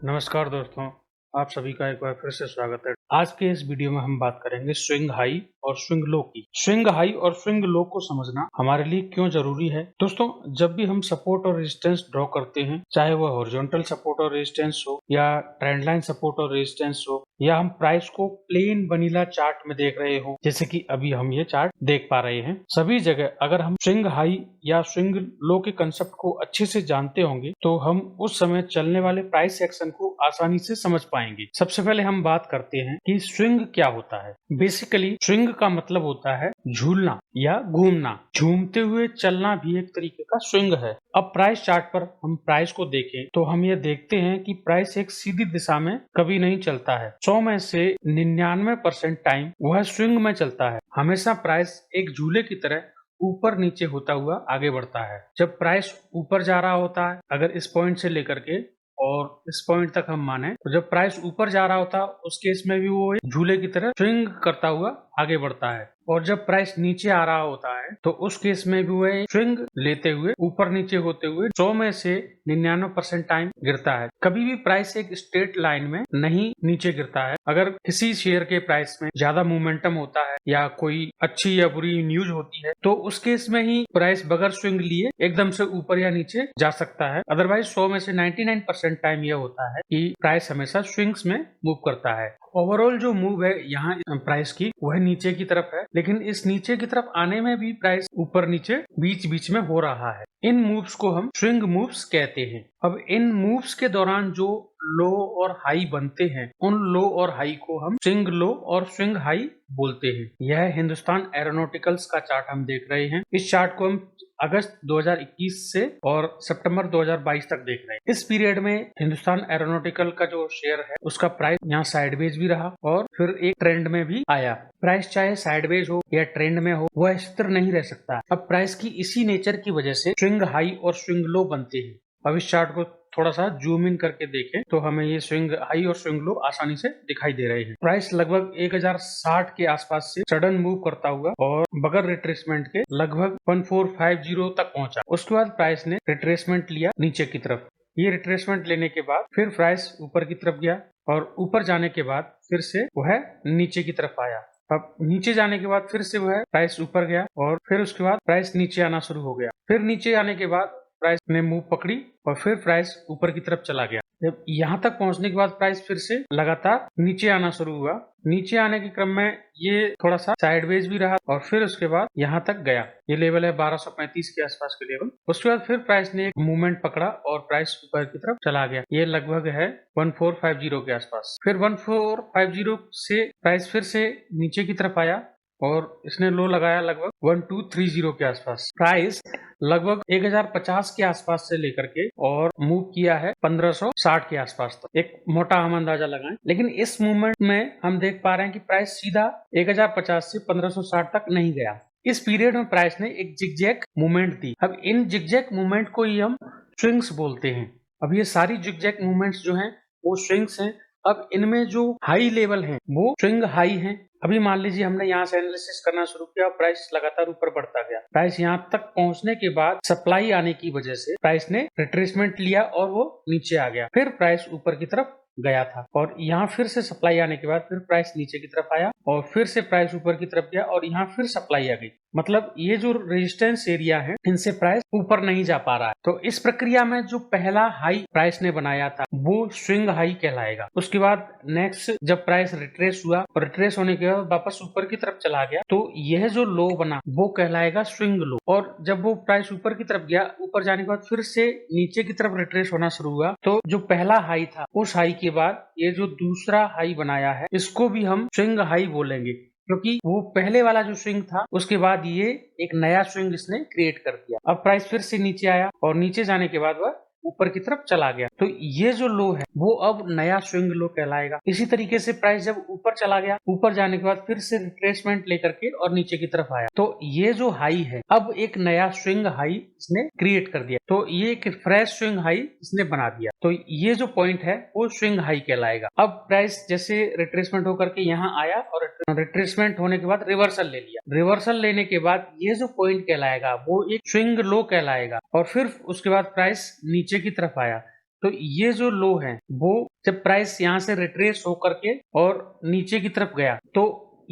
नमस्कार दोस्तों, आप सभी का एक बार फिर से स्वागत है। आज के इस वीडियो में हम बात करेंगे स्विंग हाई और स्विंग लो की। स्विंग हाई और स्विंग लो को समझना हमारे लिए क्यों जरूरी है। दोस्तों, जब भी हम सपोर्ट और रेजिस्टेंस ड्रॉ करते हैं, चाहे वह हॉरिजॉन्टल सपोर्ट और रेजिस्टेंस हो या ट्रेंड लाइन सपोर्ट और रेजिस्टेंस हो, या हम प्राइस को प्लेन वनीला चार्ट में देख रहे हो, जैसे कि अभी हम ये चार्ट देख पा रहे हैं, सभी जगह अगर हम स्विंग हाई या स्विंग लो के कंसेप्ट को अच्छे से जानते होंगे तो हम उस समय चलने वाले प्राइस एक्शन को आसानी से समझ पाएंगे। सबसे पहले हम बात करते हैं कि स्विंग क्या होता है। बेसिकली स्विंग का मतलब होता है झूलना या घूमना। झूमते हुए चलना भी एक तरीके का स्विंग है। अब प्राइस चार्ट पर हम प्राइस को देखें तो हम ये देखते हैं कि प्राइस एक सीधी दिशा में कभी नहीं चलता है। 100 में से 99% टाइम वह स्विंग में चलता है। हमेशा प्राइस एक झूले की तरह ऊपर नीचे होता हुआ आगे बढ़ता है। जब प्राइस ऊपर जा रहा होता है, अगर इस पॉइंट से लेकर के और इस पॉइंट तक हम माने, तो जब प्राइस ऊपर जा रहा होता है उस केस में भी वो एक झूले की तरह स्विंग करता हुआ आगे बढ़ता है। और जब प्राइस नीचे आ रहा होता है तो उस केस में भी वो स्विंग लेते हुए ऊपर नीचे होते हुए 100 में से 99% टाइम गिरता है। कभी भी प्राइस एक स्ट्रेट लाइन में नहीं नीचे गिरता है। अगर किसी शेयर के प्राइस में ज्यादा मोमेंटम होता है या कोई अच्छी या बुरी न्यूज होती है तो उस केस में ही प्राइस बगैर स्विंग लिए एकदम से ऊपर या नीचे जा सकता है। अदरवाइज 100 में से 99% टाइम यह होता है कि प्राइस हमेशा स्विंग्स में मूव करता है। ओवरऑल जो मूव है यहाँ प्राइस की वह नीचे की तरफ है, लेकिन इस नीचे की तरफ आने में भी प्राइस ऊपर नीचे बीच बीच में हो रहा है। इन मूव्स को हम स्विंग मूव्स कहते हैं। अब इन मूव्स के दौरान जो लो और हाई बनते हैं, उन लो और हाई को हम स्विंग लो और स्विंग हाई बोलते हैं। यह हिंदुस्तान एरोनॉटिकल्स का चार्ट हम देख रहे हैं। इस चार्ट को हम अगस्त 2021 से और सितंबर 2022 तक देख रहे हैं। इस पीरियड में हिंदुस्तान एरोनॉटिकल का जो शेयर है उसका प्राइस यहाँ साइडवेज भी रहा और फिर एक ट्रेंड में भी आया। प्राइस चाहे साइडवेज हो या ट्रेंड में हो, वह स्थिर नहीं रह सकता। अब प्राइस की इसी नेचर की वजह से स्विंग हाई और स्विंग लो बनते हैं। अब इस चार्ट को थोड़ा सा जूम इन करके देखें तो हमें ये स्विंग हाई और स्विंग लो आसानी से दिखाई दे रहे हैं। प्राइस लगभग 1060 के आसपास से सडन मूव करता हुआ और बगैर रिट्रेसमेंट के लगभग 1450 तक पहुंचा। उसके बाद प्राइस ने रिट्रेसमेंट लिया नीचे की तरफ। ये रिट्रेसमेंट लेने के बाद फिर प्राइस ऊपर की तरफ गया और ऊपर जाने के बाद फिर से वह नीचे की तरफ आया। अब नीचे जाने के बाद फिर से वह प्राइस ऊपर गया और फिर उसके बाद प्राइस नीचे आना शुरू हो गया। फिर नीचे आने के बाद प्राइस ने मूव पकड़ी और फिर प्राइस ऊपर की तरफ चला गया। जब यहाँ तक पहुंचने के बाद प्राइस फिर से लगातार नीचे आना शुरू हुआ। नीचे आने के क्रम में ये थोड़ा सा साइडवेज भी रहा और फिर उसके बाद यहाँ तक गया। ये लेवल है 1235 के आसपास के लेवल। उसके बाद फिर प्राइस ने एक मूवमेंट पकड़ा और प्राइस ऊपर की तरफ चला गया। ये लगभग है 1450 के आसपास। फिर 1450 से प्राइस फिर से नीचे की तरफ आया और इसने लो लगाया लगभग 1230 के आसपास। प्राइस लगभग 1050 के आसपास से लेकर के और मूव किया है 1560 के आसपास तक। एक मोटा हम अंदाजा लगाएं, लेकिन इस मूवमेंट में हम देख पा रहे हैं कि प्राइस सीधा 1050 से 1560 तक नहीं गया। इस पीरियड में प्राइस ने एक जिगजैग मूवमेंट दी। अब इन जिगजैग मूवमेंट को ही हम स्विंग्स बोलते हैं। अब ये सारी जिगजैग मूवमेंट्स जो हैं वो स्विंग्स हैं। अब इनमें जो हाई लेवल हैं वो स्विंग हाई हैं। अभी मान लीजिए हमने यहाँ से एनालिसिस करना शुरू किया, प्राइस लगातार ऊपर बढ़ता गया। प्राइस यहाँ तक पहुंचने के बाद सप्लाई आने की वजह से प्राइस ने रिट्रेसमेंट लिया और वो नीचे आ गया। फिर प्राइस ऊपर की तरफ गया था और यहाँ फिर से सप्लाई आने के बाद फिर प्राइस नीचे की तरफ आया और फिर से प्राइस ऊपर की तरफ गया और यहाँ फिर सप्लाई आ गई। मतलब ये जो रेजिस्टेंस एरिया है इनसे प्राइस ऊपर नहीं जा पा रहा है। तो इस प्रक्रिया में जो पहला हाई प्राइस ने बनाया था वो स्विंग हाई कहलाएगा। उसके बाद नेक्स्ट जब प्राइस रिट्रेस हुआ और रिट्रेस होने के बाद वापस ऊपर की तरफ चला गया तो यह जो लो बना वो कहलाएगा स्विंग लो। और जब वो प्राइस ऊपर की तरफ गया, ऊपर जाने के बाद फिर से नीचे की तरफ रिट्रेस होना शुरू हुआ तो जो पहला हाई था उस हाई के बाद ये जो दूसरा हाई बनाया है इसको भी हम स्विंग हाई बोलेंगे, क्योंकि वो पहले वाला जो स्विंग था उसके बाद ये एक नया स्विंग इसने क्रिएट कर दिया। अब प्राइस फिर से नीचे आया और नीचे जाने के बाद वह ऊपर की तरफ चला गया तो ये जो लो है वो अब नया स्विंग लो कहलाएगा। इसी तरीके से प्राइस जब ऊपर चला गया, ऊपर जाने के बाद फिर से रिट्रेसमेंट लेकर के और नीचे की तरफ आया तो ये जो हाई है अब एक नया स्विंग हाई इसने क्रिएट कर दिया। तो ये एक फ्रेश स्विंग हाई इसने बना दिया। तो ये जो पॉइंट है वो स्विंग हाई कहलाएगा। अब प्राइस जैसे रिट्रेसमेंट होकर के यहाँ आया और रिट्रेसमेंट होने के बाद रिवर्सल ले लिया। रिवर्सल लेने के बाद ये जो पॉइंट कहलाएगा वो एक स्विंग लो कहलाएगा और फिर उसके बाद प्राइस नीचे की तरफ आया तो ये जो लो है वो जब प्राइस यहाँ से रिट्रेस होकर के और नीचे की तरफ गया तो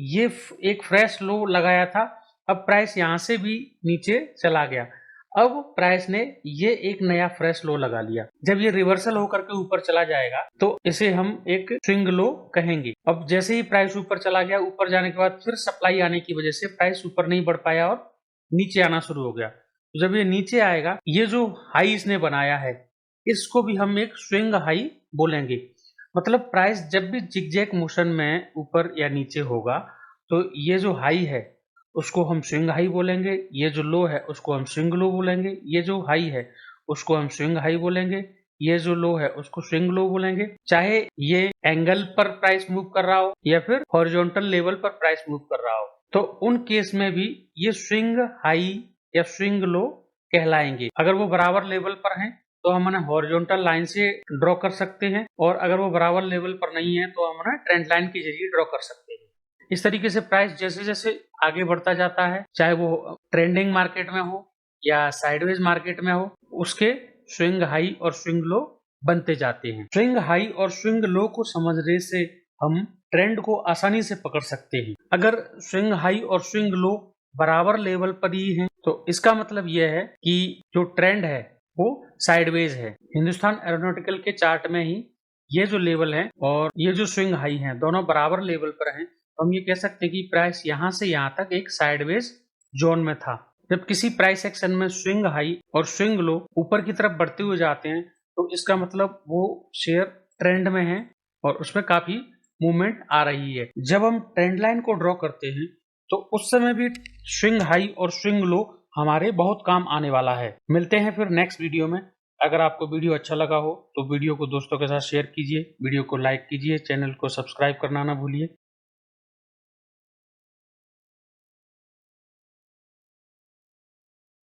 ये एक फ्रेश लो लगाया था। अब प्राइस यहाँ से भी नीचे चला गया, अब प्राइस ने ये एक नया फ्रेश लो लगा लिया। जब ये रिवर्सल होकर के ऊपर चला जाएगा तो इसे हम एक स्विंग लो कहेंगे। अब जैसे ही प्राइस ऊपर चला गया, ऊपर जाने के बाद फिर सप्लाई आने की वजह से प्राइस ऊपर नहीं बढ़ पाया और नीचे आना शुरू हो गया। तो जब ये नीचे आएगा, ये जो हाई इसने बनाया है इसको भी हम एक स्विंग हाई बोलेंगे। मतलब प्राइस जब भी जिगजैग मोशन में ऊपर या नीचे होगा तो ये जो हाई है उसको हम स्विंग हाई बोलेंगे, ये जो लो है उसको हम स्विंग लो बोलेंगे, ये जो हाई है उसको हम स्विंग हाई बोलेंगे, ये जो लो है उसको स्विंग लो बोलेंगे। चाहे ये एंगल पर प्राइस मूव कर रहा हो या फिर हॉरिजॉन्टल लेवल पर प्राइस मूव कर रहा हो, तो उन केस में भी ये स्विंग हाई या स्विंग लो कहलाएंगे। अगर वो बराबर लेवल पर हैं तो हम उन्हें हॉरिजॉन्टल लाइन से ड्रॉ कर सकते हैं, और अगर वो बराबर लेवल पर नहीं है तो हम उन्हें ट्रेंड लाइन के जरिए ड्रॉ कर सकते हैं। इस तरीके से प्राइस जैसे जैसे आगे बढ़ता जाता है, चाहे वो ट्रेंडिंग मार्केट में हो या साइडवेज मार्केट में हो, उसके स्विंग हाई और स्विंग लो बनते जाते हैं। स्विंग हाई और स्विंग लो को समझने से हम ट्रेंड को आसानी से पकड़ सकते हैं। अगर स्विंग हाई और स्विंग लो बराबर लेवल पर ही हैं तो इसका मतलब यह है कि जो ट्रेंड है वो साइडवेज है। हिंदुस्तान एरोनॉटिकल के चार्ट में ही ये जो लेवल है और ये जो स्विंग हाई है दोनों बराबर लेवल पर हैं, तो हम ये कह सकते हैं कि प्राइस यहाँ से यहाँ तक एक साइडवेज जोन में था। जब किसी प्राइस एक्शन में स्विंग हाई और स्विंग लो ऊपर की तरफ बढ़ते हुए जाते हैं तो इसका मतलब वो शेयर ट्रेंड में है और उसमें काफी मूवमेंट आ रही है। जब हम ट्रेंड लाइन को ड्रॉ करते हैं तो उस समय भी स्विंग हाई और स्विंग लो हमारे बहुत काम आने वाला है। मिलते हैं फिर नेक्स्ट वीडियो में। अगर आपको वीडियो अच्छा लगा हो तो वीडियो को दोस्तों के साथ शेयर कीजिए, वीडियो को लाइक कीजिए, चैनल को सब्सक्राइब करना ना भूलिए।